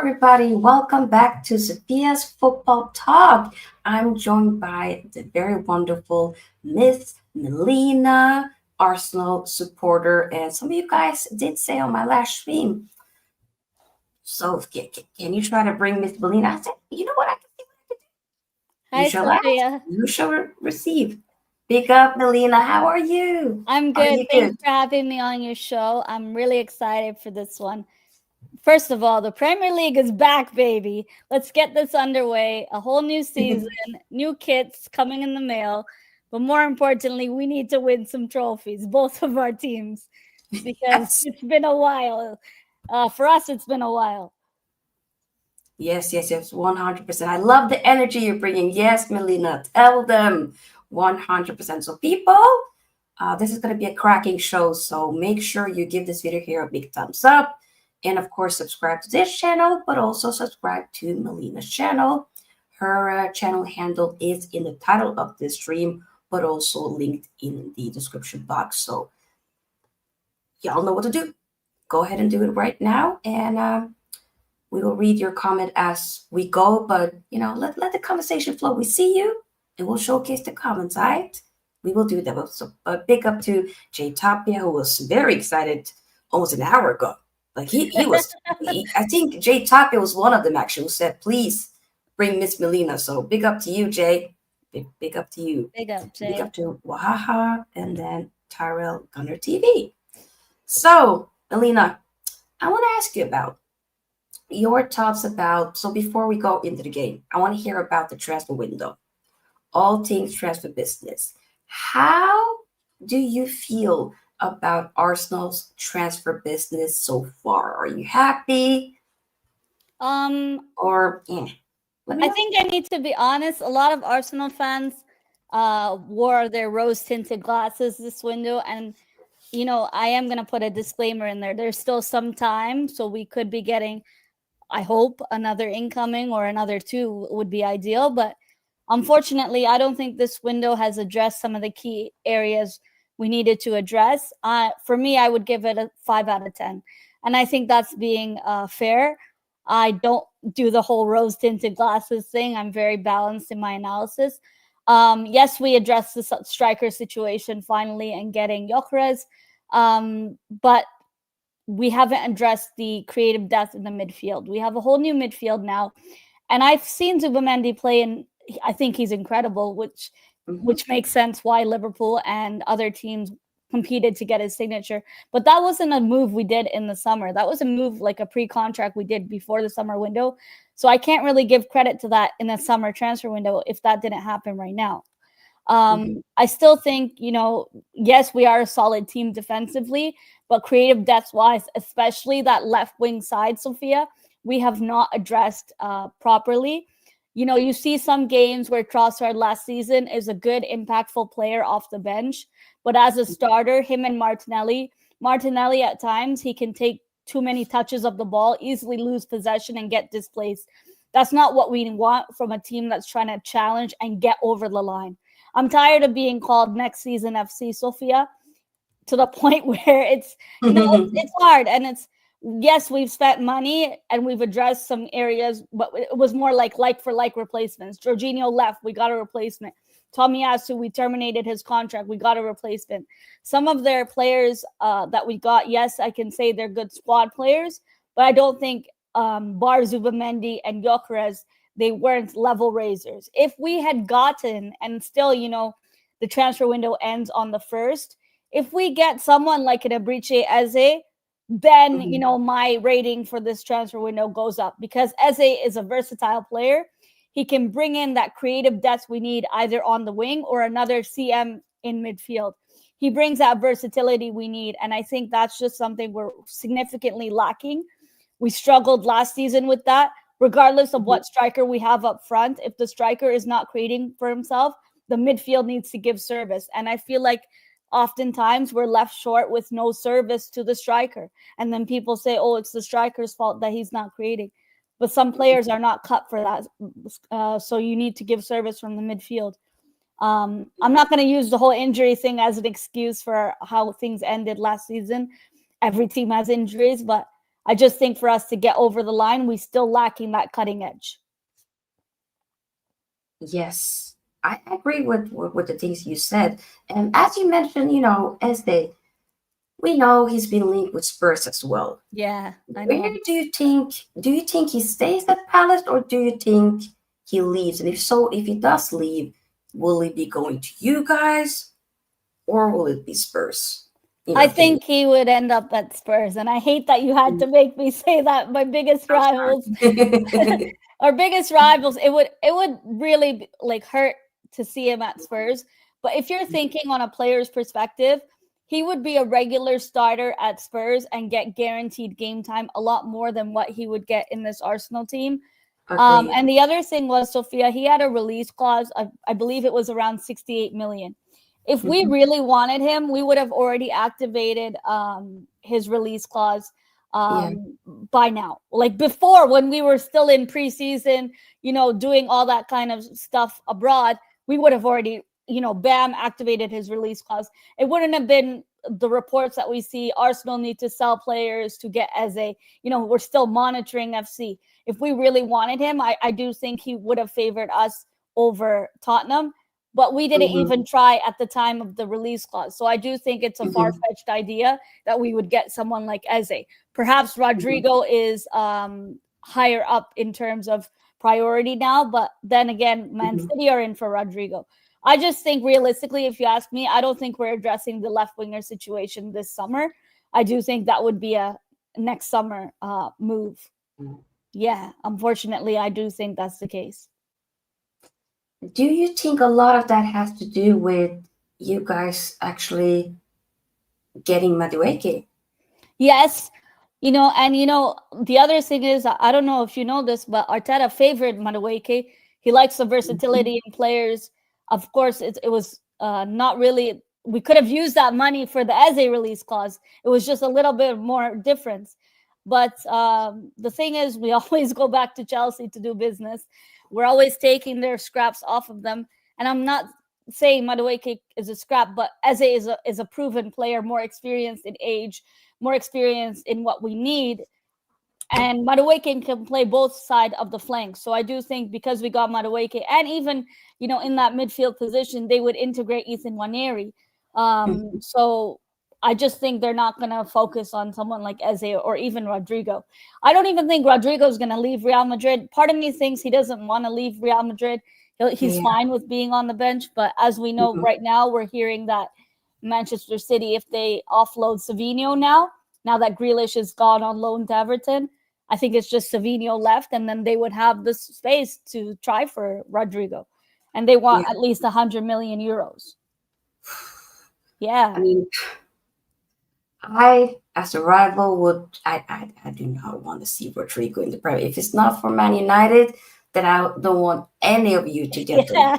everybody. Welcome back to Sophia's Football Talk. I'm joined by the very wonderful Miss Melina, Arsenal supporter, and some of you guys did say on my last stream. So, can you try to bring Miss Melina? I said, you know what? I can see what I can do. You Hi, shall ask, Sophia. you shall receive. Big up, Melina. How are you? I'm Are good. you Thanks good? for having me on your show. I'm really excited for this one. First of all, the Premier League is back, baby. Let's get this underway. A whole new season, new kits coming in the mail. But more importantly, we need to win some trophies, both of our teams, because Yes. it's been a while. For us, it's been a while. Yes, 100%. I love the energy you're bringing. Yes, Melina, tell them 100%. So, people, this is going to be a cracking show. So, make sure you give this video here a big thumbs up. And of course, subscribe to this channel, but also subscribe to Melina's channel. Her channel handle is in the title of this stream, but also linked in the description box. So, y'all know what to do. Go ahead and do it right now. And we will read your comment as we go, but let the conversation flow. We see you and we'll showcase the comments, all right? We will do that. So a big up to Jay Tapia, who was very excited almost an hour ago. Like he was I think Jay Tapia was one of them actually who said, please bring Miss Melina. So big up to you, Jay. Big up to you. Big up, Big Jay. up to Wahaha and then Tyrell Gunner TV. So, Melina, I want to ask you about your thoughts about. So before we go into the game, I want to hear about the transfer window, all things transfer business. How do you feel about Arsenal's transfer business so far? Are you happy or let me I know. think I need to be honest. A lot of Arsenal fans wore their rose tinted glasses this window, and I am gonna put a disclaimer in there. There's still some time, so we could be getting, I hope, another incoming or another two would be ideal. But unfortunately, I don't think this window has addressed some of the key areas we needed to address. For me, I would give it a 5 out of 10, and I think that's being fair. I don't do the whole rose tinted glasses thing. I'm very balanced in my analysis. Yes, we addressed the striker situation finally and getting Gyokeres, but we haven't addressed the creative depth in the midfield. We have a whole new midfield now, and I've seen Zubimendi play, and I think he's incredible, Mhm. which makes sense why Liverpool and other teams competed to get his signature. But that wasn't a move we did in the summer. That was a move, like a pre-contract we did before the summer window. So I can't really give credit to that in the summer transfer window if that didn't happen right now. Mhm. I still think, yes, we are a solid team defensively, but creative depth wise, especially that left wing side, Sophia, we have not addressed properly. You see some games where Trossard last season is a good, impactful player off the bench, but as a starter, him and Martinelli at times, he can take too many touches of the ball, easily lose possession, and get displaced. That's not what we want from a team that's trying to challenge and get over the line. I'm tired of being called next season FC Sofia, to the point where it's hard, and it's, yes, we've spent money and we've addressed some areas, but it was more like for like replacements. Jorginho left, we got a replacement. Tomiyasu, we terminated his contract, we got a replacement. Some of their players that we got, yes, I can say they're good squad players, but I don't think bar Zubimendi and Gyokeres, they weren't level raisers. If we had gotten, and still, the transfer window ends on the 1st, if we get someone like an Abriche Eze, then Mhm. my rating for this transfer window goes up, because Eze is a versatile player. He can bring in that creative depth we need either on the wing or another CM in midfield. He brings that versatility we need, and I think that's just something we're significantly lacking. We struggled last season with that. Regardless of Mhm. what striker we have up front, if the striker is not creating for himself, the midfield needs to give service. And I feel like oftentimes we're left short with no service to the striker. And then people say, oh, it's the striker's fault that he's not creating. But some players are not cut for that. So you need to give service from the midfield. I'm not going to use the whole injury thing as an excuse for how things ended last season. Every team has injuries, but I just think for us to get over the line, we still lacking that cutting edge. Yes, I agree with the things you said. And as you mentioned, we know he's been linked with Spurs as well. Yeah, I know. Where do you think he stays at Palace, or do you think he leaves? And if so, if he does leave, will he be going to you guys, or will it be Spurs? I think he would end up at Spurs, and I hate that you had to make me say that. My biggest rivals, our biggest rivals, it would really like hurt to see him at Spurs. But if you're thinking on a player's perspective, he would be a regular starter at Spurs and get guaranteed game time a lot more than what he would get in this Arsenal team. And the other thing was, Sophia, he had a release clause. I believe it was around 68 million. If we really wanted him, we would have already activated his release clause by now. Like before, when we were still in preseason, doing all that kind of stuff abroad, we would have already, bam, activated his release clause. It wouldn't have been the reports that we see. Arsenal need to sell players to get Eze. We're still monitoring FC. If we really wanted him, I do think he would have favored us over Tottenham. But we didn't even try at the time of the release clause. So I do think it's a far-fetched idea that we would get someone like Eze. Perhaps Rodrigo is higher up in terms of priority now. But then again, Man City are in for Rodrigo. I just think realistically, if you ask me, I don't think we're addressing the left winger situation this summer. I do think that would be a next summer move. Yeah, unfortunately, I do think that's the case. Do you think a lot of that has to do with you guys actually getting Madueke? Yes. The other thing is, I don't know if you know this, but Arteta favored Madueke. He likes the versatility in players. Of course, it was not really, we could have used that money for the Eze release clause. It was just a little bit more difference. But the thing is, we always go back to Chelsea to do business. We're always taking their scraps off of them. And I'm not saying Madueke is a scrap, but Eze is a proven player, more experienced in age, more experienced in what we need. And Madueke can play both sides of the flank. So I do think because we got Madueke, and even, in that midfield position, they would integrate Ethan Nwaneri. So I just think they're not going to focus on someone like Eze or even Rodrigo. I don't even think Rodrigo is going to leave Real Madrid. Part of me thinks he doesn't want to leave Real Madrid. He's fine with being on the bench. But as we know right now, we're hearing that Manchester City, if they offload Savinho now that Grealish is gone on loan to Everton, I think it's just Savinho left, and then they would have the space to try for Rodrigo. And they want at least 100 million euros. Yeah. I mean, I, as a rival, I do not want to see Rodrigo in the Premier. If it's not for Man United, then I don't want any of you to get them,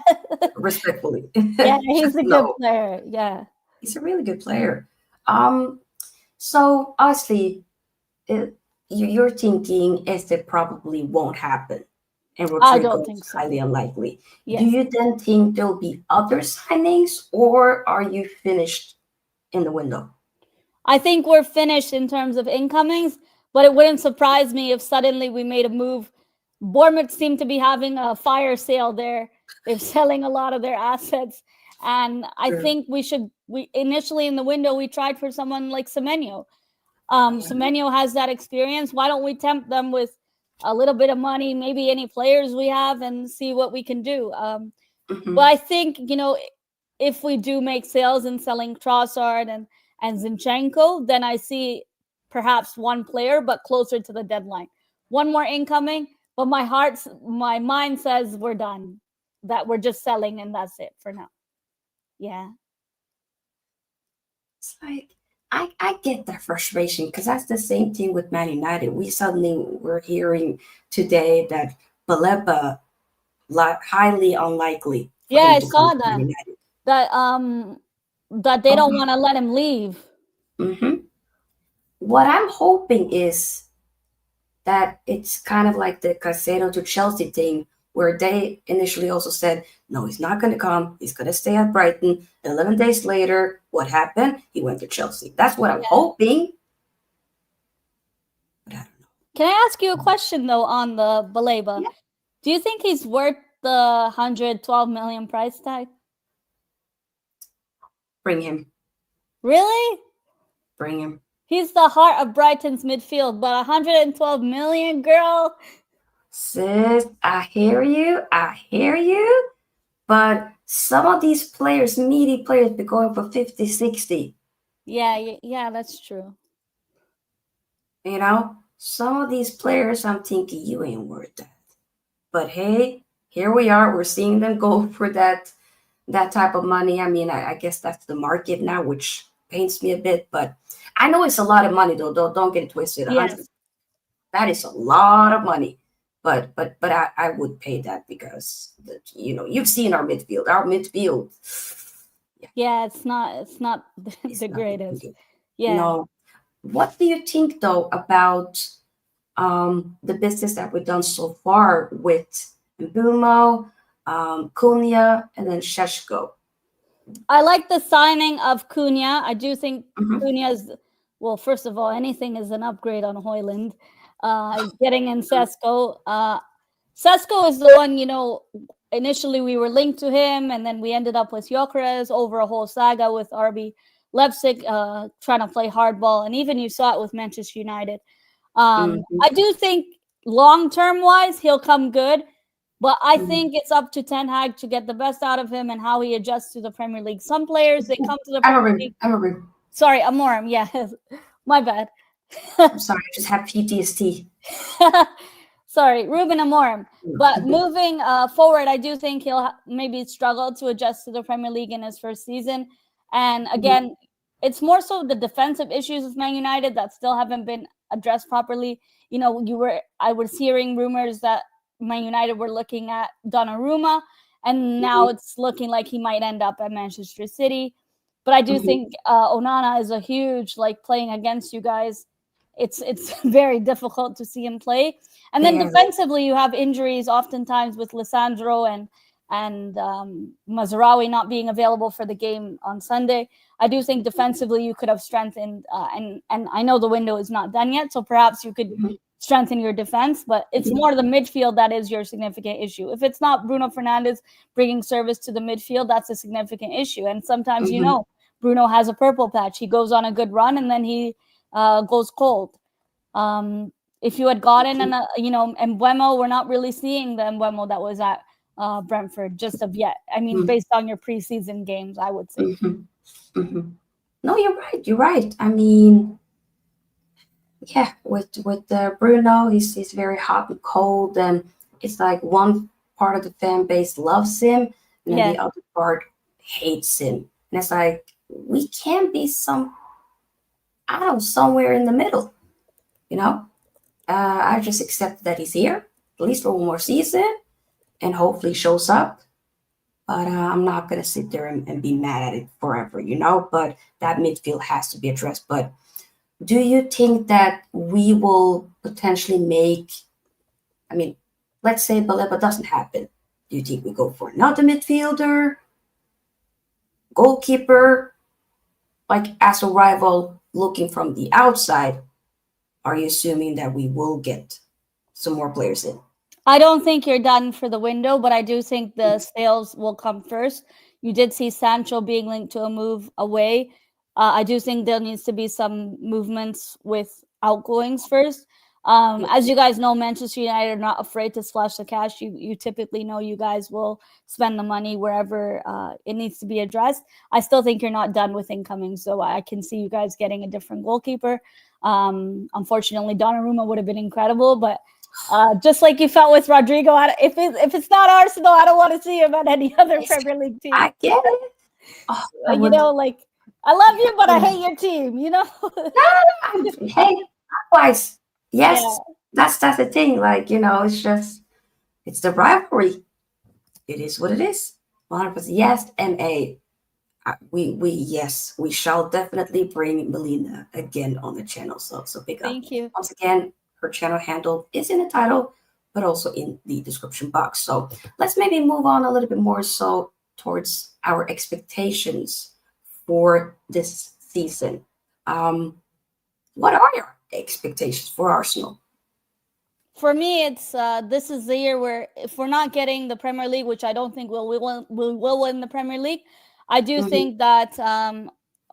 respectfully. Yeah, he's a good player. Yeah. He's a really good player. So obviously, you're thinking it probably won't happen, and Rodrigo is highly unlikely. Yes. Do you then think there'll be other signings, or are you finished in the window? I think we're finished in terms of incomings, but it wouldn't surprise me if suddenly we made a move. Bournemouth seem to be having a fire sale there. They're selling a lot of their assets. And I think we initially in the window, we tried for someone like Semenyo. Semenyo has that experience. Why don't we tempt them with a little bit of money, maybe any players we have, and see what we can do. But I think, if we do make sales and selling Trossard and Zinchenko, then I see perhaps one player, but closer to the deadline. One more incoming, but my mind says we're done, that we're just selling and that's it for now. Yeah. It's like, I get that frustration because that's the same thing with Man United. We're hearing today that Baleba, highly unlikely. Yeah, I saw that. That they don't want to let him leave. What I'm hoping is that it's kind of like the Caicedo to Chelsea thing, where they initially also said, no, he's not going to come. He's going to stay at Brighton. 11 days later, what happened? He went to Chelsea. That's what I'm hoping. But Can I ask you a question though on the Baleba? Yeah. Do you think he's worth the 112 million price tag? Bring him. Really? Bring him. He's the heart of Brighton's midfield, but 112 million, girl. Sis, I hear you. I hear you. But some of these players, meaty players, be going for 50, 60. Yeah, that's true. You know, some of these players, I'm thinking you ain't worth that. But hey, here we are. We're seeing them go for that type of money. I mean, I guess that's the market now, which pains me a bit. But I know it's a lot of money, though. Don't get it twisted. 100. Yes. That is a lot of money. But I would pay that because you've seen our midfield. Our midfield. Yeah, it's not It's the not looking greatest. good. Yeah. No. What do you think though about the business that we've done so far with Mbeumo, Cunha, and then Sheshko? I like the signing of Cunha. I do think Mhm. Cunha's, well, first of all, anything is an upgrade on Hojlund. Getting in Sesko. Sesko is the one, initially we were linked to him, and then we ended up with Gyokeres over a whole saga with RB Leipzig trying to play hardball. And even you saw it with Manchester United. Mhm. I do think long-term wise, he'll come good. But I Mhm. think it's up to Ten Hag to get the best out of him and how he adjusts to the Premier League. Some players, they come to the Premier Amorim. League. Amorim. Sorry, Amorim. Yeah, my bad. I'm sorry, I just have PTSD. Sorry, Ruben Amorim. But moving forward, I do think he'll maybe struggle to adjust to the Premier League in his first season. And again, it's more so the defensive issues with Man United that still haven't been addressed properly. I was hearing rumors that Man United were looking at Donnarumma, and now it's looking like he might end up at Manchester City. But I do think Onana is a huge, playing against you guys. It's very difficult to see him play. And then defensively, you have injuries oftentimes with Lissandro and Mazraoui not being available for the game on Sunday. I do think defensively you could have strengthened, and I know the window is not done yet, so perhaps you could strengthen your defense, but it's more the midfield that is your significant issue. If it's not Bruno Fernandes bringing service to the midfield, that's a significant issue. And sometimes, Bruno has a purple patch. He goes on a good run and then he goes cold. If you had gotten Mbeumo, we're not really seeing the Mbeumo that was at Brentford just of yet. I mean, based on your preseason games, I would say. No, you're right. You're right. I mean, yeah, with Bruno, he's very hot and cold, and it's like one part of the fan base loves him, and then the other part hates him. And it's like we can be somewhere in the middle, you know. I just accept that he's here, at least for one more season, and hopefully shows up. But I'm not gonna sit there and be mad at it forever, But that midfield has to be addressed. But do you think that we will potentially make? I mean, let's say Baleba doesn't happen. Do you think we go for another midfielder, goalkeeper, like as a rival looking from the outside? Are you assuming that we will get some more players in? I don't think you're done for the window, but I do think the sales will come first. You did see Sancho being linked to a move away. I do think there needs to be some movements with outgoings first. As you guys know, Manchester United are not afraid to splash the cash. You typically know you guys will spend the money wherever it needs to be addressed. I still think you're not done with incoming, so I can see you guys getting a different goalkeeper. Unfortunately, Donnarumma would have been incredible, but just like you felt with Rodrigo, if it's not Arsenal, I don't want to see him at any other Premier League team. I get it. Oh, I love you, but I hate your team. Hey, likewise. Yes, that's the thing. It's the rivalry. It is what it is. 100%. Yes, MA. We shall definitely bring Melina again on the channel. So big up. Thank you. Once again, her channel handle is in the title, but also in the description box. So let's maybe move on a little bit more so towards our expectations for this season. What are your expectations for Arsenal? For me, it's this is the year where if we're not getting the Premier League, which I don't think we will win the Premier League, I do think that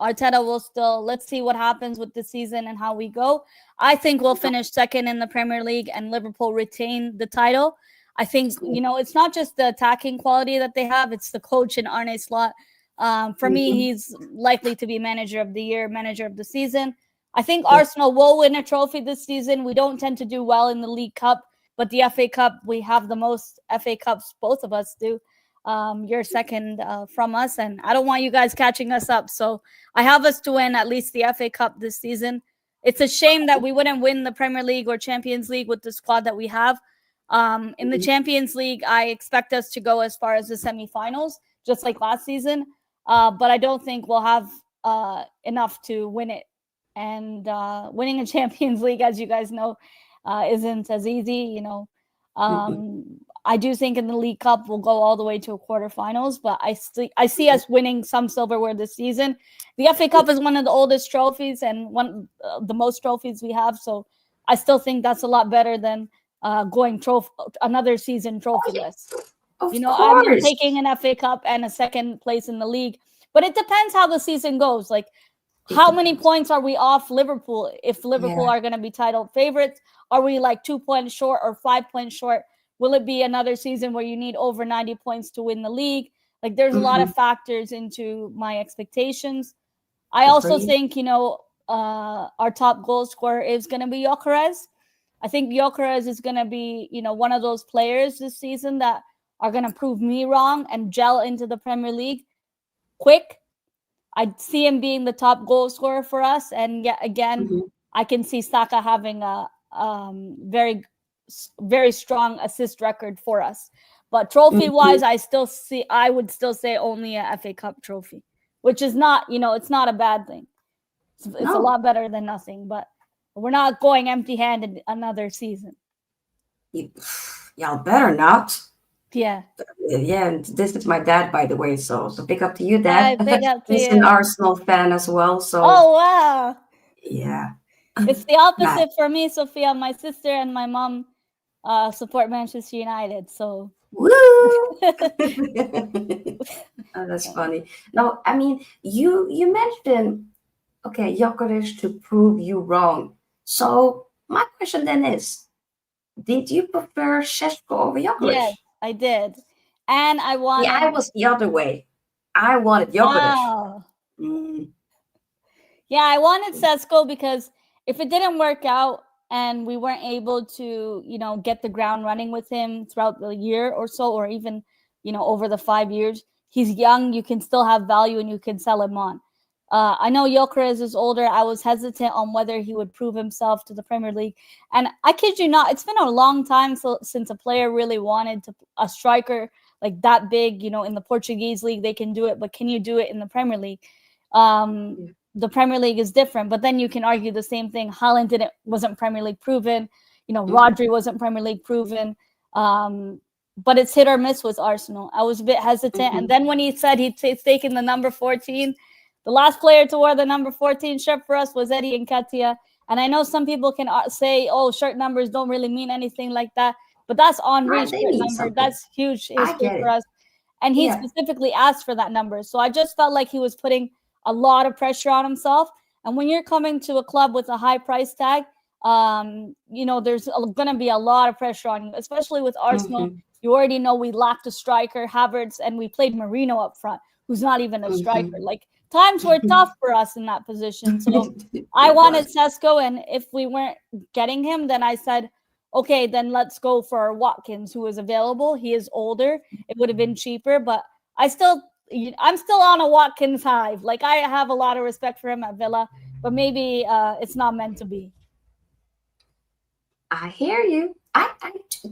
Arteta will still. Let's see what happens with the season and how we go. I think we'll finish second in the Premier League and Liverpool retain the title. I think it's not just the attacking quality that they have; it's the coach and Arne Slot. For me, he's likely to be manager of the year, manager of the season. I think Arsenal will win a trophy this season. We don't tend to do well in the League Cup, but the FA Cup, we have the most FA Cups, both of us do. You're second from us, and I don't want you guys catching us up. So I have us to win at least the FA Cup this season. It's a shame that we wouldn't win the Premier League or Champions League with the squad that we have. In the Champions League, I expect us to go as far as the semifinals, just like last season. But I don't think we'll have enough to win it. And winning a Champions League, as you guys know, isn't as easy. I do think in the League Cup we'll go all the way to a quarterfinals, but I see us winning some silverware this season. The FA Cup is one of the oldest trophies and one the most trophies we have, so I still think that's a lot better than going another season trophyless. I'm taking an FA Cup and a second place in the league, but it depends how the season goes. Like, how many points are we off Liverpool? If Liverpool are going to be title favorites, are we like 2 points short or 5 points short? Will it be another season where you need over 90 points to win the league? Like, there's a lot of factors into my expectations. I also think, our top goal scorer is going to be Gyokeres. I think Gyokeres is going to be, one of those players this season that are going to prove me wrong and gel into the Premier League quick. I see him being the top goal scorer for us. And yet again, I can see Saka having a very, very strong assist record for us. But trophy-wise, I would still say only a FA Cup trophy, which is not, it's not a bad thing. It's a lot better than nothing, but we're not going empty-handed another season. Y'all better not. Yeah. Yeah, and this is my dad, by the way, so big up to you, Dad. Hi, big up to He's you. an Arsenal fan as well, so... Oh, wow. Yeah. It's the opposite for me, Sophia. My sister and my mom support Manchester United, so... Woo! Oh, that's funny. No, I mean, you mentioned, okay, Gyokeres to prove you wrong. So my question then is, did you prefer Šeško over Gyokeres? Yes, I did. And I wanted... Yeah, I was the other way. I wanted Gyokeres. Wow. Yeah, I wanted Šeško because if it didn't work out and we weren't able to, get the ground running with him throughout the year or so, or even, over the 5 years, he's young, you can still have value and you can sell him on. I know Gyokeres is older. I was hesitant on whether he would prove himself to the Premier League. And I kid you not, it's been a long time since a player really wanted a striker like that big. In the Portuguese league, they can do it. But can you do it in the Premier League? The Premier League is different. But then you can argue the same thing. Haaland wasn't Premier League proven. Rodri wasn't Premier League proven. But it's hit or miss with Arsenal. I was a bit hesitant. And then when he said he's taken the number 14, the last player to wear the number 14 shirt for us was Eddie Nketiah. And I know some people can say, oh, shirt numbers don't really mean anything like that. But that's Henry's shirt number. Something. That's huge history for us. And he specifically asked for that number. So I just felt like he was putting a lot of pressure on himself. And when you're coming to a club with a high price tag, there's going to be a lot of pressure on you, especially with Arsenal. You already know we lacked a striker, Havertz, and we played Marino up front, who's not even a striker. Like, times were tough for us in that position. So I wanted Šeško, and if we weren't getting him, then I said, okay, then let's go for Watkins, who is available. He is older. It would have been cheaper, but I'm still on a Watkins high. Like, I have a lot of respect for him at Villa, but maybe it's not meant to be. I hear you.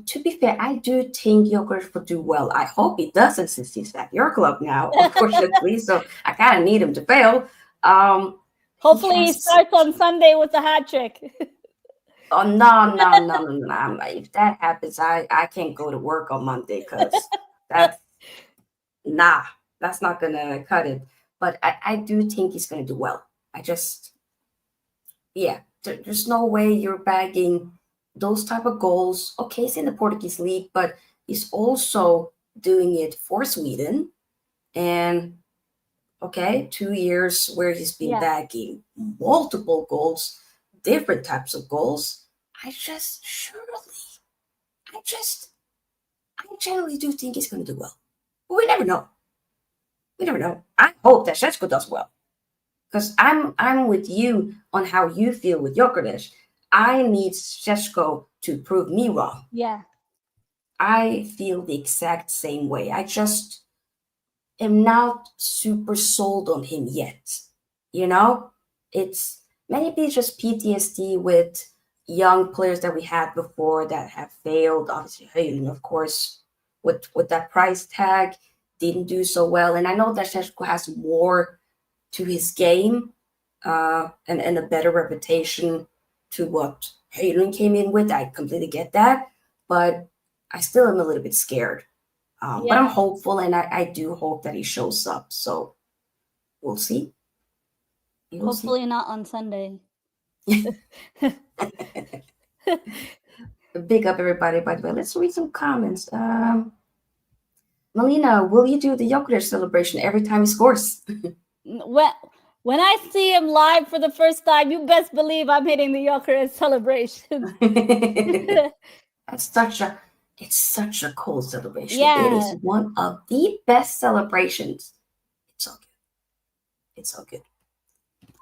To be fair, I do think Gyokeres will do well. I hope he doesn't, since he's at your club now, unfortunately. So I kind of need him to fail. Hopefully he starts on Sunday with a hat trick. Oh, no. If that happens, I can't go to work on Monday because that's not going to cut it. But I do think he's going to do well. There's no way you're bagging those type of goals. Okay, he's in the Portuguese league, but he's also doing it for Sweden. And okay, 2 years where he's been Yeah. bagging multiple goals, different types of goals. I just, I generally do think he's going to do well. But we never know. We never know. I hope that Sheshko does well because I'm with you on how you feel with Gyokeres. I need Sheshko to prove me wrong. Yeah. I feel the exact same way. I just am not super sold on him yet. You know, it's maybe it's just PTSD with young players that we had before that have failed. Obviously, Hojlund, of course, with that price tag, didn't do so well. And I know that Sheshko has more to his game and a better reputation to what Hojlund came in with. I completely get that, but I still am a little bit scared. But I'm Yeah. hopeful, and I do hope that he shows up. So we'll see. You'll see. Hopefully not on Sunday. Big up, everybody, by the way. Let's read some comments. Melina, will you do the Gyokeres celebration every time he scores? When I see him live for the first time, you best believe I'm hitting the Gyokeres celebration. It's such a cool celebration. Yeah. It is one of the best celebrations. It's so good. It's so good.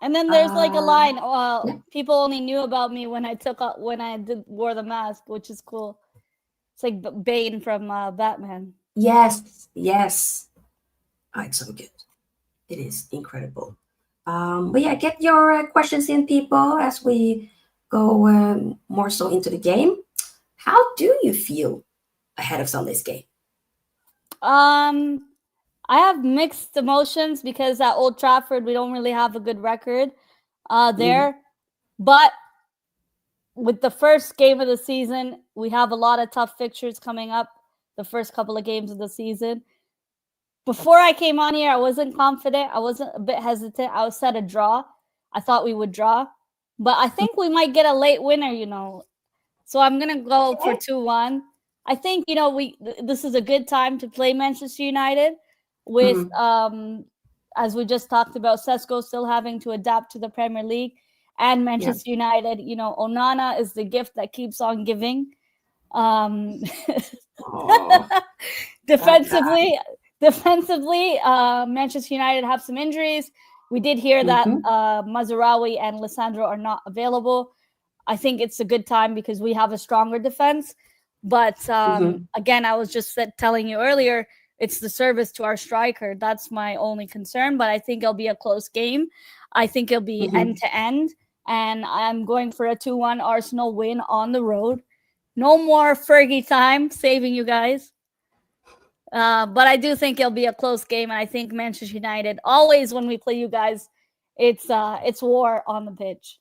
And then there's like a line. Yeah. People only knew about me when I wore the mask, which is cool. It's like Bane from Batman. Yes. Oh, it's so good. It is incredible. But yeah, get your questions in, people, as we go more so into the game. How do you feel ahead of Sunday's game? I have mixed emotions because at Old Trafford we don't really have a good record there. But with the first game of the season, we have a lot of tough fixtures coming up, the first couple of games of the season. Before I came on here, I wasn't confident. I wasn't a bit hesitant. I was set a draw. I thought we would draw. But I think we might get a late winner, So I'm going to go for 2-1. I think, this is a good time to play Manchester United with, as we just talked about, Sesko still having to adapt to the Premier League and Manchester United. Onana is the gift that keeps on giving. Defensively, Manchester United have some injuries. We did hear that Mazraoui and Lissandro are not available. I think it's a good time because we have a stronger defense. But again, I was just telling you earlier, it's the service to our striker. That's my only concern. But I think it'll be a close game. I think it'll be end-to-end. And I'm going for a 2-1 Arsenal win on the road. No more Fergie time, saving you guys. But I do think it'll be a close game. And I think Manchester United, always when we play you guys, it's war on the pitch.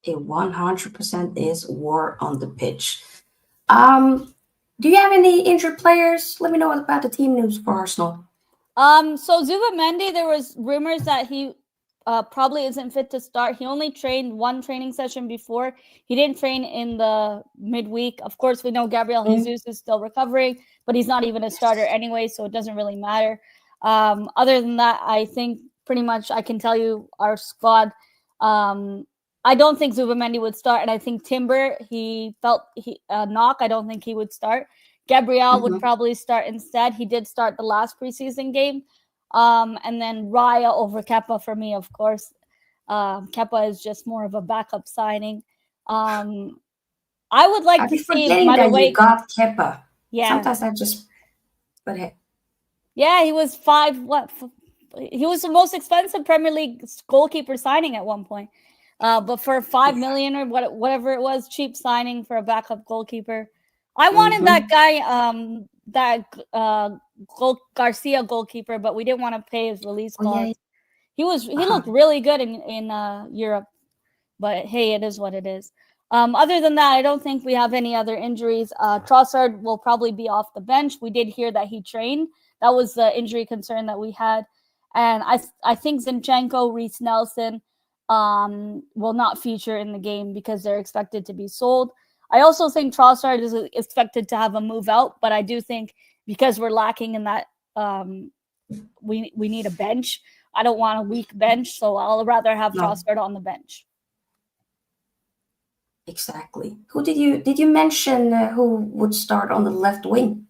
It 100% is war on the pitch. Do you have any injured players? Let me know about the team news for Arsenal. So Zubimendi, there was rumors that he probably isn't fit to start. He only trained one training session before. He didn't train in the midweek. Of course, we know Gabriel Jesus is still recovering, but he's not even a starter anyway, so it doesn't really matter. Other than that, I think pretty much I can tell you our squad. I don't think Zubimendi would start, and I think Timber, he felt a knock. I don't think he would start. Gabriel would probably start instead. He did start the last preseason game. And then Raya over Kepa for me, of course. Kepa is just more of a backup signing. I would like to see forgetting that you got Kepa. Yeah. Sometimes I just but hey. Yeah, he was he was the most expensive Premier League goalkeeper signing at one point. But for 5 million or whatever it was, cheap signing for a backup goalkeeper. I wanted that guy, Garcia goalkeeper, but we didn't want to pay his release clause. He looked really good in Europe, but hey, it is what it is. Other than that, I don't think we have any other injuries. Trossard will probably be off the bench. We did hear that he trained. That was the injury concern that we had. And I think Zinchenko, Reece Nelson, will not feature in the game because they're expected to be sold. I also think Trossard is expected to have a move out, but I do think because we're lacking in that, we need a bench. I don't want a weak bench, so I'll rather have Trossard on the bench. Exactly. Who did you mention who would start on the left wing?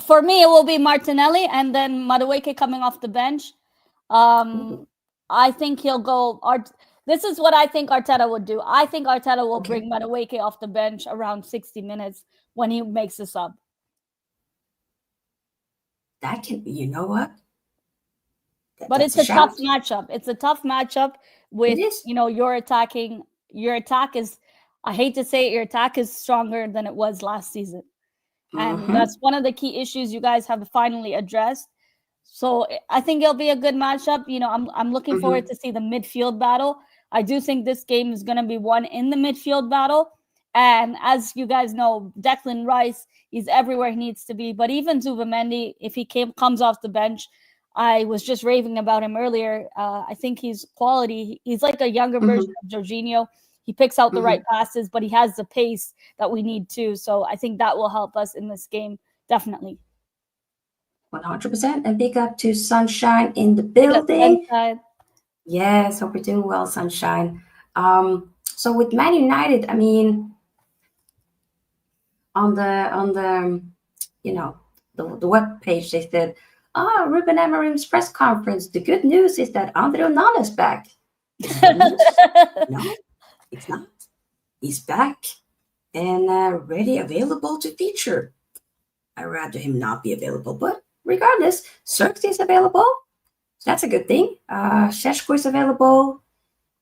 For me, it will be Martinelli and then Madueke coming off the bench. I think he'll go. This is what I think Arteta would do. I think Arteta will bring Madueke off the bench around 60 minutes when he makes a sub. That can be, you know what? But it's a tough matchup. It's a tough matchup with, your attacking. Your attack is, I hate to say it, your attack is stronger than it was last season. And that's one of the key issues you guys have finally addressed. So I think it'll be a good matchup. I'm looking forward to see the midfield battle. I do think this game is going to be won in the midfield battle. And as you guys know, Declan Rice, he's everywhere he needs to be. But even Zubimendi, if he comes off the bench, I was just raving about him earlier. I think he's quality. He's like a younger version of Jorginho. He picks out the right passes, but he has the pace that we need too. So I think that will help us in this game, definitely. 100%. And big up to Sunshine in the building. Yes, hope you're doing well, Sunshine. So with Man United, I mean, on the the web page, they said, Ruben Amorim's press conference. The good news is that Andre Onana is back. No, it's not. He's back and ready, available to feature. I'd rather him not be available, but regardless, Zirkzee is available. So that's a good thing. Šeško is available.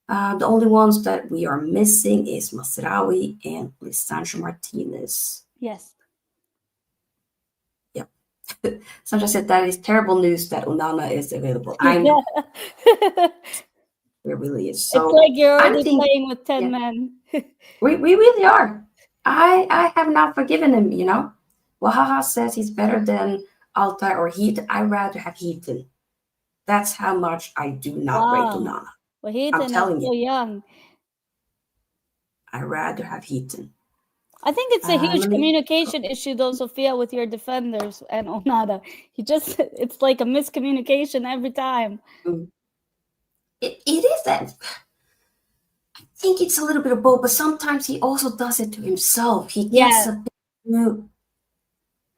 The only ones that we are missing is Mazraoui and Lisandro Martinez. Yes. Yep. Sandra said that is terrible news that Onana is available. I know. It really is. So it's like you're already playing with 10 men. we really are. I have not forgiven him, Wahaha says he's better than Altay or Heaton. I'd rather have Heaton. That's how much I do not rate Onana. Well, Heaton is so young. I'd rather have Heaton. I think it's a huge communication issue, though, Sophia, with your defenders and Onana. It's like a miscommunication every time. It is that. I think it's a little bit of both, but sometimes he also does it to himself. He gets a bit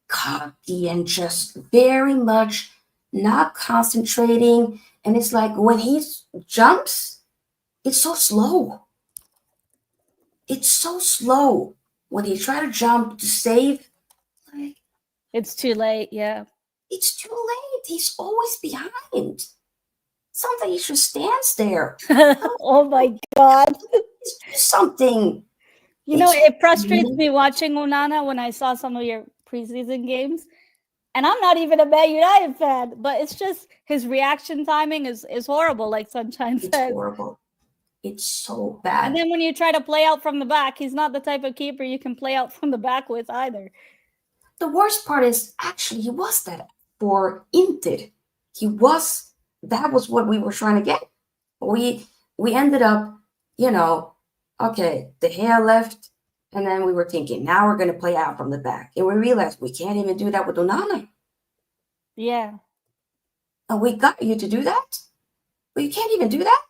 cocky and just very much not concentrating. And it's like when he jumps, it's so slow. It's so slow. When he tries to jump to save, it's too late, yeah. It's too late. He's always behind. Something he just stands there. Oh my God. Something. It frustrates me watching Onana when I saw some of your preseason games. And I'm not even a Man United fan, but it's just his reaction timing is horrible, like Sunshine said. It's horrible. It's so bad. And then when you try to play out from the back, he's not the type of keeper you can play out from the back with either. The worst part is actually he was that for Inter. That was what we were trying to get. We ended up, okay, De Gea left, and then we were thinking, now we're going to play out from the back. And we realized we can't even do that with Onana. Yeah. And we got you to do that? But you can't even do that?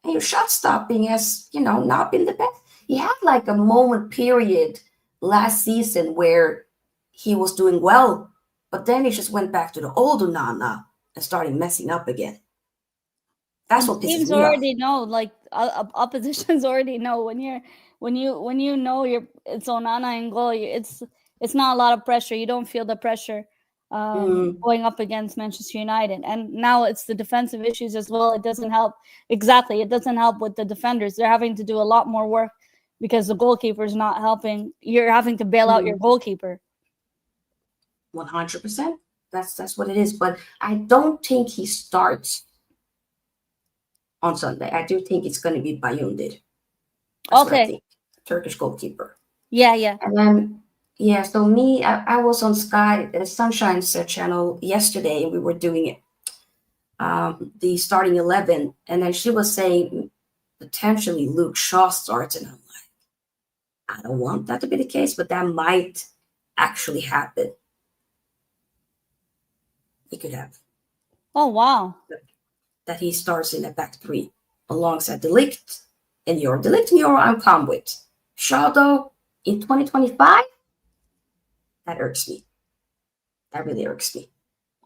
And your shot stopping has, not been the best. He had like a moment period last season where he was doing well, but then he just went back to the old Onana and started messing up again. That's what pisses me off. Teams already know, like oppositions already know when you know it's Onana and goal. It's not a lot of pressure. You don't feel the pressure going up against Manchester United. And now it's the defensive issues as well. It doesn't help. Exactly. It doesn't help with the defenders. They're having to do a lot more work because the goalkeeper is not helping. You're having to bail out your goalkeeper. 100%. That's what it is. But I don't think he starts on Sunday. I do think it's going to be Bayundir. Okay. Turkish goalkeeper. Yeah. And then, so I was on Sky, Sunshine's channel yesterday, and we were doing the starting 11, and then she was saying potentially Luke Shaw starts, and I'm like, I don't want that to be the case, but that might actually happen. It could happen. Oh, wow. That he starts in the back three alongside the Ligt and Yoro. The Ligt and Yoro I'm calm with. Shaw, though, in 2025, that irks me. That really irks me.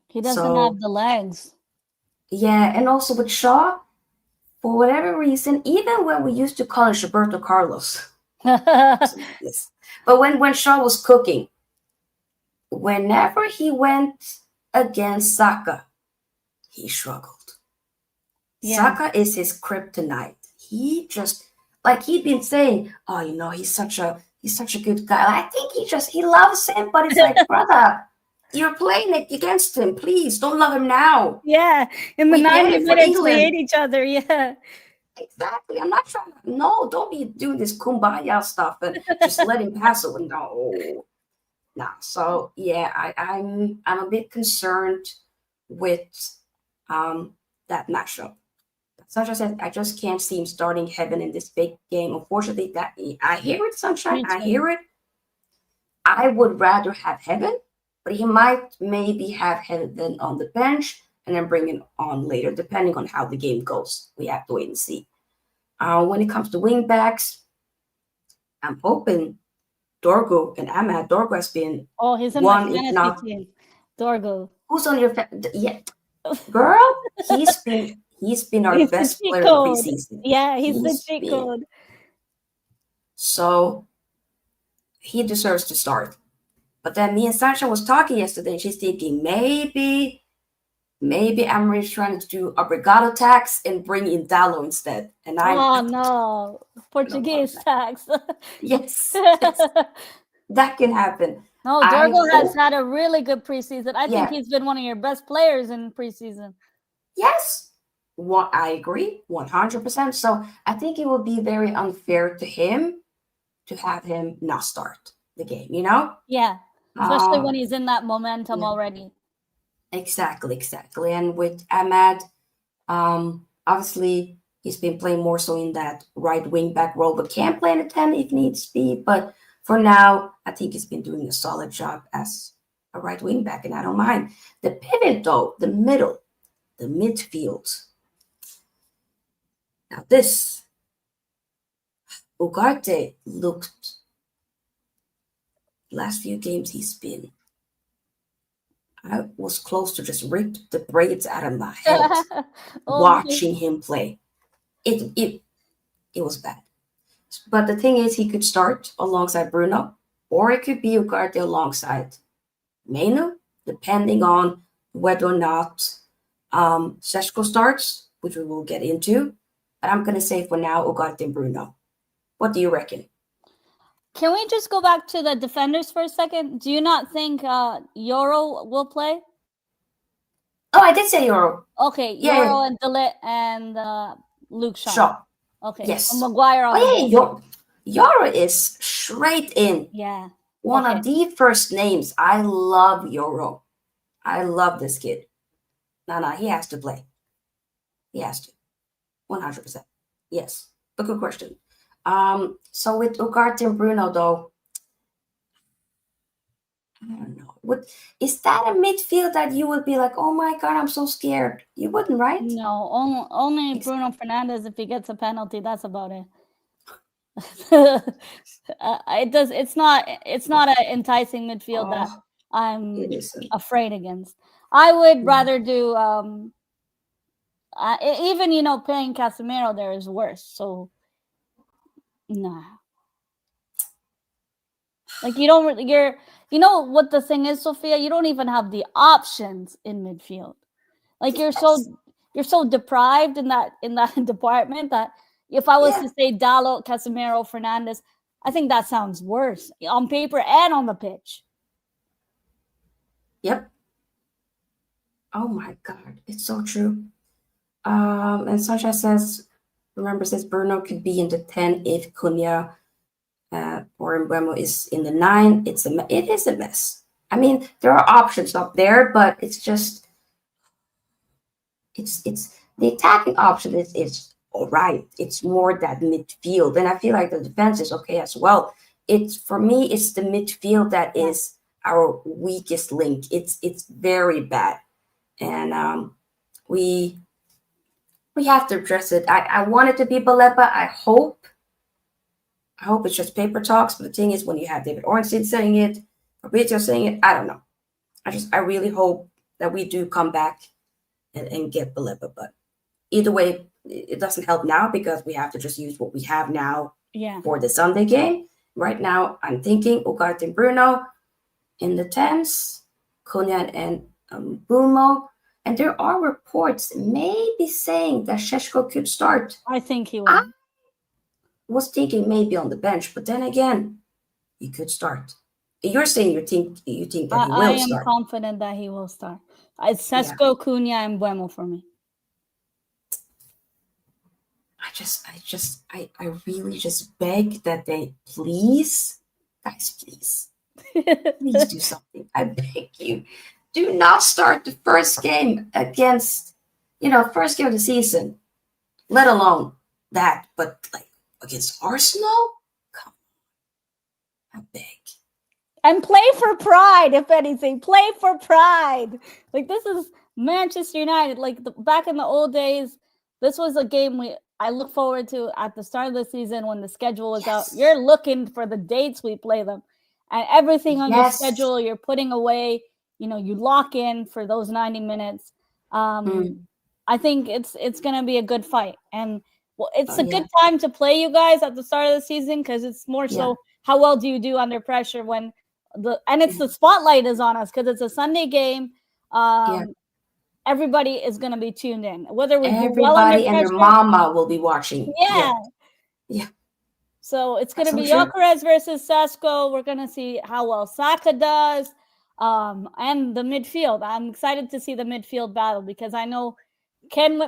He doesn't So, have the legs. yeah, and also with Shaw, for whatever reason, even when we used to call him Roberto Carlos, yes. But when Shaw was cooking, whenever he went against Saka, he struggled. Yeah. Saka is his kryptonite. He just, like he'd been saying, oh, he's such a good guy. I think he loves him, but it's like, brother, you're playing it against him. Please don't love him now. Yeah, in the We get 90 it for minutes we England. hate each other. Yeah. Exactly. I'm not trying to. No, don't be doing this kumbaya stuff and just let him pass it. No, nah. So yeah, I'm a bit concerned with that matchup. Such as I said, I just can't see him starting Heaven in this big game. Unfortunately, that I hear it, Sunshine. Me I too. hear it. I would rather have Heaven, but he might maybe have Heaven on the bench and then bring it on later, depending on how the game goes. We have to wait and see. When it comes to wing backs, I'm hoping Dorgo and Ahmad. Dorgo has been Oh, he's in one, my if fantasy not. team. Dorgo. Who's on your yeah, girl? He's been our He's the best cheat player code. preseason. Yeah, he's the He's cheat been code. so he deserves to start. But then me and Sasha was talking yesterday, and she's thinking maybe Amorim's trying to do a brigado tax and bring in Dalot instead. And Oh no, Portuguese tax. yes, that can happen. No, Dorgo has had a really good preseason. I think he's been one of your best players in preseason. Yes, I agree 100%. So I think it would be very unfair to him to have him not start the game, Yeah, especially when he's in that momentum already. Exactly. And with Ahmad, obviously he's been playing more so in that right wing back role, but can play in a 10 if needs be. But for now, I think he's been doing a solid job as a right wing back, and I don't mind. The pivot, though, the midfield. Now this Ugarte looked last few games he's been. I was close to just rip the braids out of my head watching him play. It was bad. But the thing is, he could start alongside Bruno, or it could be Ugarte alongside Mbeumo, depending on whether or not Šeško starts, which we will get into. But I'm going to say for now, Ugarte and Bruno. What do you reckon? Can we just go back to the defenders for a second? Do you not think Yoro will play? Oh, I did say Yoro. Okay, yeah, Yoro and Dalot and Luke Shaw. Okay. Yes. And Maguire on Yoro is straight in. Yeah. One of the first names. I love Yoro. I love this kid. No, he has to play. He has to. 100%. Yes. But good question. So with Ugarte and Bruno, though, I don't know. Is that a midfield that you would be like, oh my God, I'm so scared? You wouldn't, right? No, only Bruno Fernandes if he gets a penalty. That's about it. It's not an enticing midfield that I'm afraid against. I would rather do even playing Casemiro there is worse. So nah. Like what the thing is, Sophia, you don't even have the options in midfield. Like you're so deprived in that department that if I was to say Dalot, Casemiro, Fernandes, I think that sounds worse on paper and on the pitch. Yep. Oh my God, it's so true. And Sasha says Bruno could be in the 10 if Cunha or Mbeumo is in the 9. It is a mess. I mean, there are options up there, but it's just it's the attacking option is all right. It's more that midfield, and I feel like the defense is okay as well. It's for me, it's the midfield that Yeah. is our weakest link. It's very bad, and we have to address it. I want it to be Baleba. I hope it's just paper talks. But the thing is, when you have David Ornstein saying it, Fabrizio saying it, I don't know. I really hope that we do come back and get Baleba. But either way, it doesn't help now because we have to just use what we have now Yeah. for the Sunday game. Right now, I'm thinking Ugarte and Bruno in the 10s, Cunha and Mbeumo. And there are reports maybe saying that Šeško could start. I think he will. I was thinking maybe on the bench, but then again, he could start. You're saying you think that he will I am start. confident that he will start. It's Šeško, Cunha, and Mbeumo for me. I really just beg that they please, guys, please do something. I beg you. Do not start the first game against, first game of the season, let alone that, but like against Arsenal? Come on. I beg. And play for pride, if anything. Play for pride. Like, this is Manchester United. Like, back in the old days, this was a game I look forward to at the start of the season when the schedule was out. You're looking for the dates we play them. And everything on your schedule, you're putting away. You lock in for those 90 minutes. I think it's going to be a good fight. And it's a good time to play you guys at the start of the season because it's more so how well do you do under pressure when the spotlight is on us because it's a Sunday game. Everybody is going to be tuned in. Whether we do well under pressure, and their mama will be watching. Yeah. So it's going to be Gyokeres versus Šeško. We're going to see how well Saka does. And the midfield. I'm excited to see the midfield battle because I know can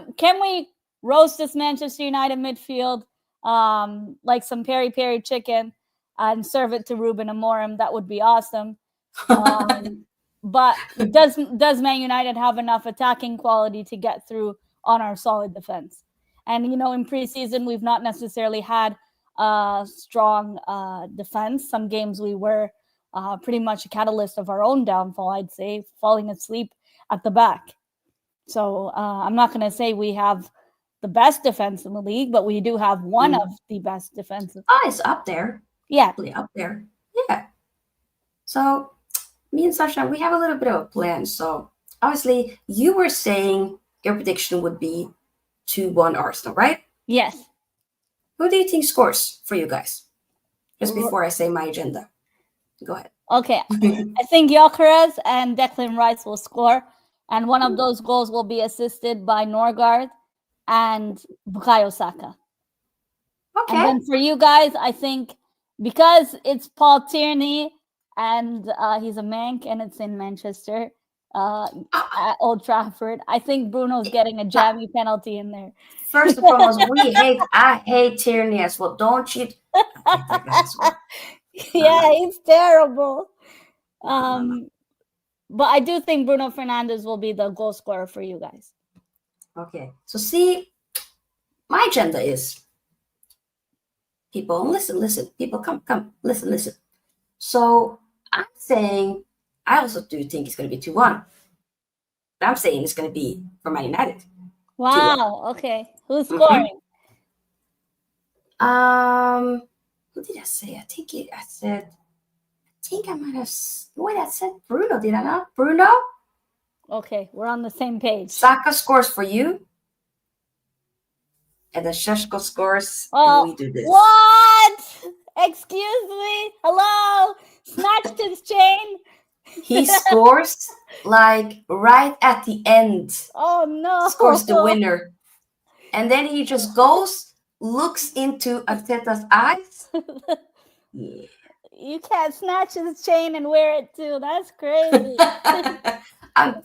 we roast this Manchester United midfield like some peri-peri chicken and serve it to Ruben Amorim? That would be awesome. But does Man United have enough attacking quality to get through on our solid defense? And in preseason we've not necessarily had strong defense. Some games we were pretty much a catalyst of our own downfall, I'd say, falling asleep at the back. So I'm not going to say we have the best defense in the league, but we do have one of the best defenses. Oh, it's up there. Yeah. Up there. Yeah. So me and Sasha, we have a little bit of a plan. So obviously you were saying your prediction would be 2-1 Arsenal, right? Yes. Who do you think scores for you guys? Just before I say my agenda. Go ahead. Okay. I think Gyokeres and Declan Rice will score. And one of those goals will be assisted by Norgard and Bukayo Saka. Okay. And then for you guys, I think because it's Paul Tierney and he's a Manc and it's in Manchester at Old Trafford, I think Bruno's getting a jammy penalty in there. First and foremost, I hate Tierney as well. Don't you? Yeah, he's terrible. But I do think Bruno Fernandes will be the goal scorer for you guys. Okay. So see, my agenda is people, listen. People, come, listen. So I'm saying, I also do think it's going to be 2-1. I'm saying it's going to be for Man United. Wow. 2-1. Okay. Who's scoring? Who did I say? I said Bruno. Did I not? Bruno? Okay, we're on the same page. Saka scores for you. And then Šeško scores, and we do this. What? Excuse me? Hello? Snatched his chain? He scores like right at the end. Oh, no. Scores the winner. And then he just goes, looks into Arteta's eyes. Yeah. You can't snatch his chain and wear it too. That's crazy. I'm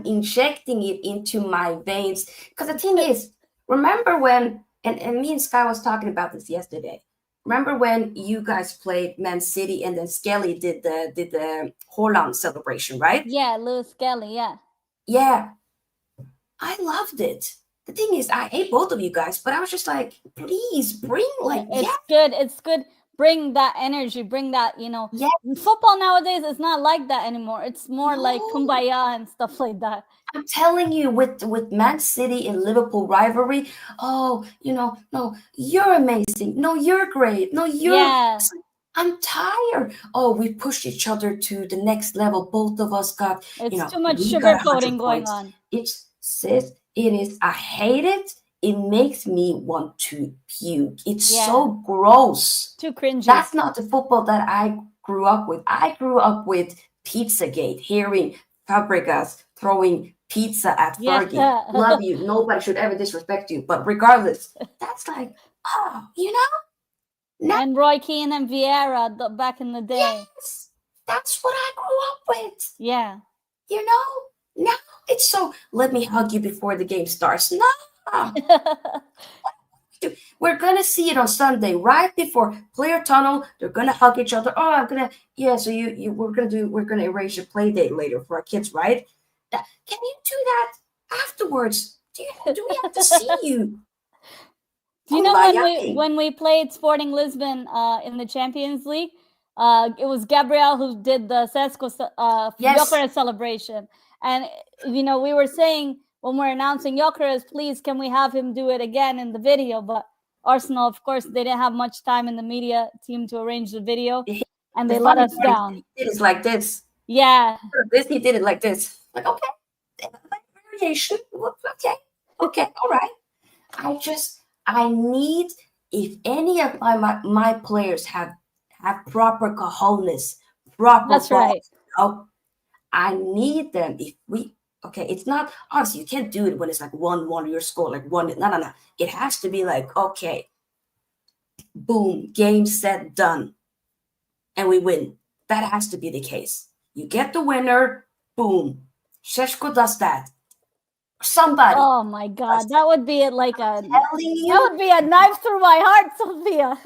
injecting it into my veins. Because the thing is, remember when, and me and Sky was talking about this yesterday. Remember when you guys played Man City and then Skelly did the Hojlund celebration, right? Yeah, Lewis Skelly, yeah. Yeah, I loved it. The thing is, I hate both of you guys, but I was just like, please bring like, It's good. It's good. Bring that energy. Bring that, yeah, football nowadays is not like that anymore. It's more like no. kumbaya and stuff like that. I'm telling you, with Man City and Liverpool rivalry, oh, no, you're amazing. No, you're great. No, you're. Yeah. I'm tired. Oh, we pushed each other to the next level. Both of us got, It's too much we got 100 sugarcoating going points. on. It's sis, it is. I hate it. It makes me want to puke. It's Yeah. so gross. Too cringy. That's not the football that I grew up with. I grew up with Pizzagate, hearing Fabregas throwing pizza at Yeah. Fergie. Love you. Nobody should ever disrespect you. But regardless, that's like, oh, now, And Roy Keane and Vieira back in the day. yes, that's what I grew up with. Yeah. Now it's so, let me hug you before the game starts. No. We're gonna see it on Sunday, right before player tunnel. They're gonna hug each other. Oh, I'm gonna, yeah. So we're gonna arrange a play date later for our kids, right? Can you do that afterwards? Do we have to see you? Do you know when we played Sporting Lisbon in the Champions League? It was Gabriel who did the Sesco Yes. Gyokeres celebration, and we were saying when we're announcing Gyokeres, please can we have him do it again in the video? But Arsenal, of course, they didn't have much time in the media team to arrange the video, and they let us down. It is like this. Yeah. He did it like this. Like, okay, variation. Okay, all right. I need, if any of my players have proper cojones, proper That's right. I need them. Okay, it's not, obviously you can't do it when it's like 1-1 your score, like one. No. It has to be like, okay, boom, game set, done, and we win. That has to be the case. You get the winner, boom. Sheshko does that. Somebody. Oh my God, that would be like that would be a knife through my heart, Sophia.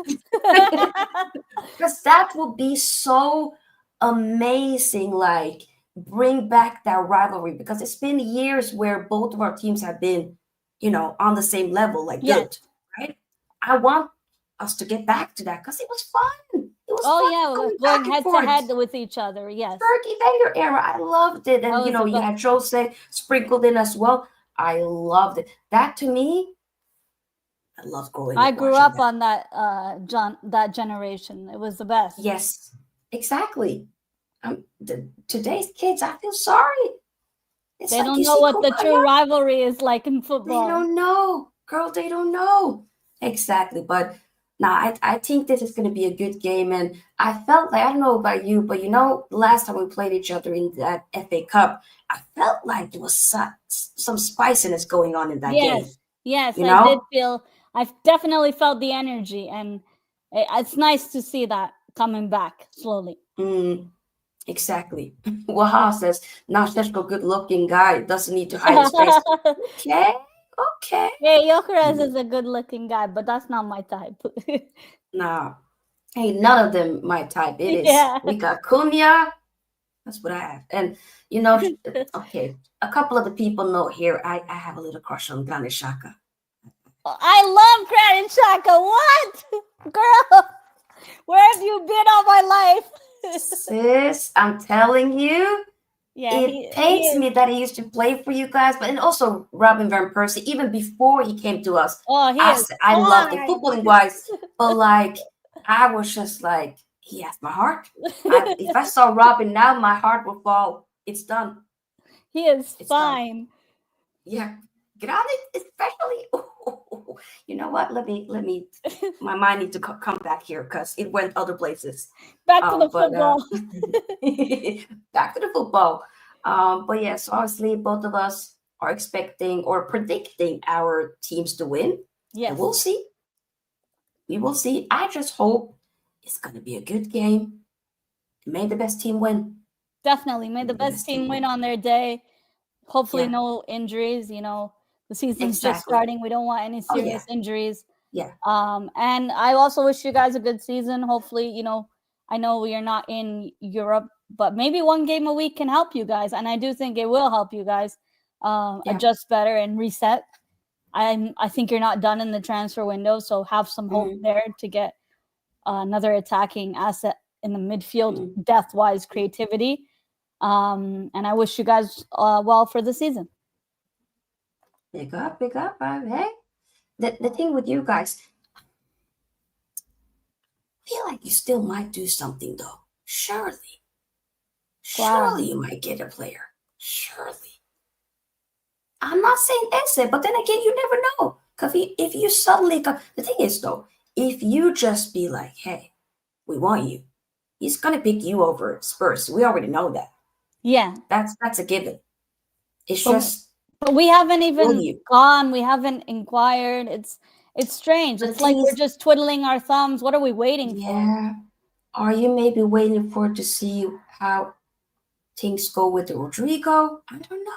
Because that would be so amazing. Like, bring back that rivalry, because it's been years where both of our teams have been, on the same level, like good, right? I want us to get back to that because it was fun. It was fun going head to head with each other. Yes. Fergie Wenger era, I loved it, and you had Jose sprinkled in as well. I loved it. That to me, I love growing up. I grew up on that that generation. It was the best. Yes, exactly. Today's kids, I feel sorry. They don't know what the true rivalry is like in football. They don't know, girl. They don't know exactly. But now I think this is going to be a good game, and I felt like, I don't know about you, but last time we played each other in that FA Cup, I felt like there was some spiciness going on in that game. Yes, I did feel. I've definitely felt the energy, and it's nice to see that coming back slowly. Exactly. Waha says, not such a good-looking guy. Doesn't need to hide his face. Okay. Yeah, Gyokeres is a good-looking guy, but that's not my type. Nah. Hey, none of them my type. It is. We got Cunha. That's what I have. And, okay, a couple of the people know here, I have a little crush on Granit Xhaka. I love Granit Xhaka. What? Girl, where have you been all my life? Sis, I'm telling you, it pains me that he used to play for you guys, but and also Robin van Persie, even before he came to us. Oh, I loved it footballing wise, but like I was just like, he has my heart. If I saw Robin now, my heart would fall. It's done. He is fine. Done. Yeah, Granit especially. You know what? Let me. My mind needs to come back here because it went other places. Back to the football. Back to the football. But yes, so obviously both of us are expecting or predicting our teams to win. Yes, and we'll see. We will see. I just hope it's going to be a good game. May the best team win. Definitely, may the best team win on their day. Hopefully, no injuries. The season's just starting. We don't want any serious injuries. Yeah. And I also wish you guys a good season. Hopefully, I know we are not in Europe, but maybe one game a week can help you guys. And I do think it will help you guys. adjust better and reset. I think you're not done in the transfer window, so have some hope there to get another attacking asset in the midfield, depth-wise, creativity. And I wish you guys well for the season. Big up. Hey, the thing with you guys, I feel like you still might do something though. Surely you might get a player. Surely. I'm not saying exit, but then again, you never know. Because if you suddenly come, the thing is though, if you just be like, hey, we want you, he's gonna pick you over Spurs. We already know that. Yeah, that's a given. It's just, but we haven't even gone. We haven't inquired. It's strange. It's like we're just twiddling our thumbs. What are we waiting for? Yeah. Are you maybe waiting for to see how things go with Rodrigo? I don't know.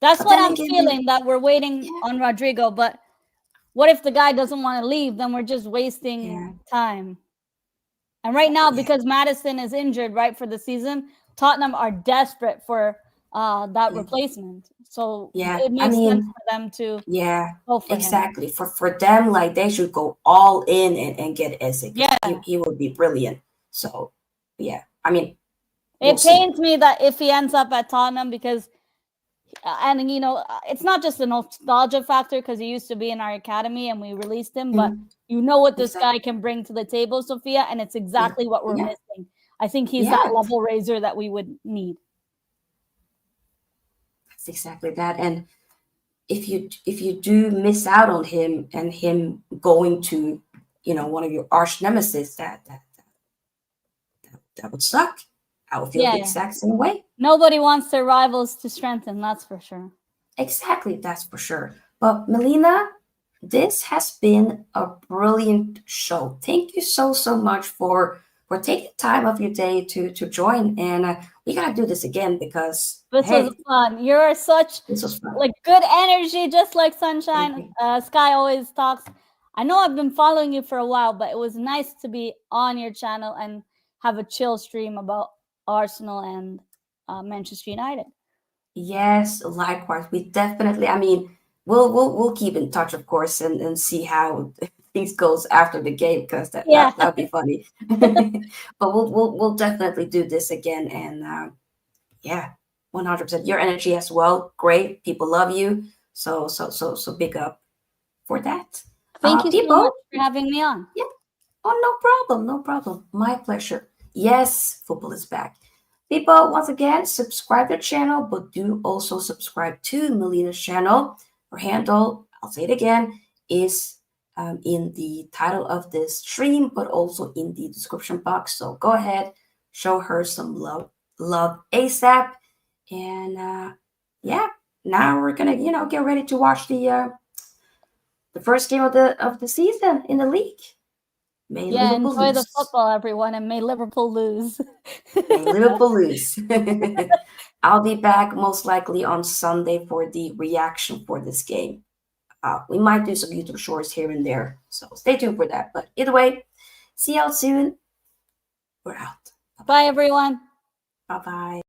That's what I'm feeling, that we're waiting on Rodrigo. But what if the guy doesn't want to leave? Then we're just wasting time. And right now, because Maddison is injured, right, for the season, Tottenham are desperate for that replacement. So it makes sense for them to go for exactly. him. For them, like they should go all in and get Eze. Yeah, he would be brilliant. So I mean, it pains me that if he ends up at Tottenham, because and you know, it's not just a nostalgia factor because he used to be in our academy and we released him, but you know what this guy can bring to the table, Sophia, and it's exactly what we're missing. I think he's that level raiser that we would need. That's exactly that. And if you do miss out on him and him going to, one of your arch nemesis, that would suck. I would feel the exact same way. Nobody wants their rivals to strengthen, that's for sure. Exactly, that's for sure. But Melina, this has been a brilliant show. Thank you so much for taking time of your day to join. And we gotta do this again because this was fun. You're such like good energy, just like Sunshine. Sky always talks. I know I've been following you for a while, but it was nice to be on your channel and have a chill stream about Arsenal and Manchester United. Yes, likewise. We definitely. I mean, we'll keep in touch, of course, and see how things goes after the game because that'll be funny. But we'll definitely do this again, and 100%. Your energy as well, great. People love you, so big up for that. Thank you so much for having me on. Yeah. Oh, no problem. My pleasure. Yes, football is back. People, once again, subscribe to the channel, but do also subscribe to Melina's channel. Her handle, I'll say it again, is in the title of this stream, but also in the description box. So go ahead, show her some love ASAP. And now we're gonna, get ready to watch the first game of the season in the league. May Liverpool enjoy lose. The football, everyone, and may Liverpool lose. May Liverpool lose. I'll be back most likely on Sunday for the reaction for this game. We might do some YouTube shorts here and there, so stay tuned for that. But either way, see y'all soon. We're out. Bye, everyone. Bye-bye.